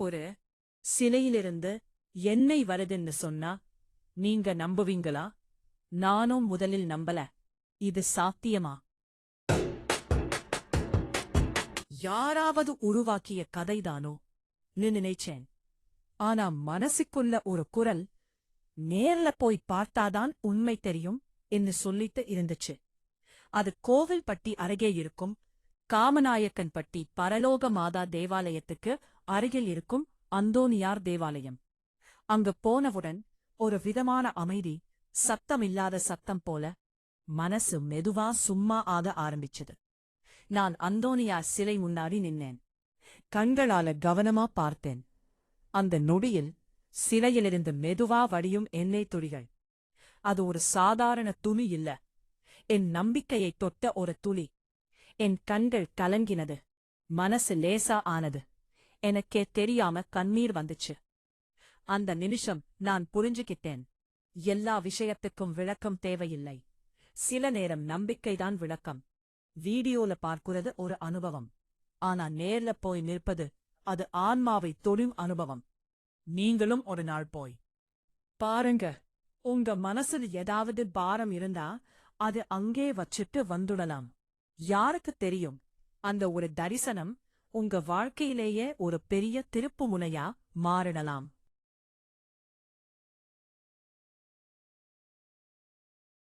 ஒரு சிலையிலிருந்து எண்ணெய் வருதுன்னு சொன்னா நீங்க நம்புவீங்களா? நானும் முதலில் நம்பல. இது சாத்தியமா? யாராவது உருவாக்கிய கதைதானோ நினைச்சேன். ஆனா மனசுக்குள்ள ஒரு குரல், நேர்ல போய் பார்த்தாதான் உண்மை தெரியும் என்று சொல்லிட்டு இருந்துச்சு. அது கோவில்பட்டி அருகே இருக்கும் காமநாயக்கன்பட்டி பரலோக மாதா தேவாலயத்துக்கு அருகில் இருக்கும் அந்தோனியார் தேவாலயம். அங்கு போனவுடன் ஒரு விதமான அமைதி, சத்தமில்லாத சத்தம் போல மனசு மெதுவா சும்மா ஆக ஆரம்பிச்சது. நான் அந்தோனியார் சிலை முன்னாடி நின்னேன். கண்களால கவனமா பார்த்தேன். அந்த நொடியில் சிலையிலிருந்து மெதுவா வடியும் எண்ணெய் துளிகள். அது ஒரு சாதாரண துளி இல்ல, என் நம்பிக்கையை தொட்ட ஒரு துளி. என் கண்கள் கலங்கினது, மனசு லேசா ஆனது. எனக்கே தெரியாம கண்ணீர் வந்துச்சு. அந்த நிமிஷம் நான் புரிஞ்சுக்கிட்டேன், எல்லா விஷயத்துக்கும் விளக்கம் தேவையில்லை. சில நேரம் நம்பிக்கைதான் விளக்கம். வீடியோல பார்க்கிறது ஒரு அனுபவம், ஆனா நேர்ல போய் நிற்பது அது ஆன்மாவை தொடும் அனுபவம். நீங்களும் ஒரு நாள் போய் பாருங்க. உங்க மனசுல ஏதாவது பாரம் இருந்தா அது அங்கே வச்சிட்டு வந்துடலாம். யாருக்கு தெரியும், அந்த ஒரு தரிசனம் உங்க வாழ்க்கையிலேயே ஒரு பெரிய திருப்புமுனையா மாறிடலாம்.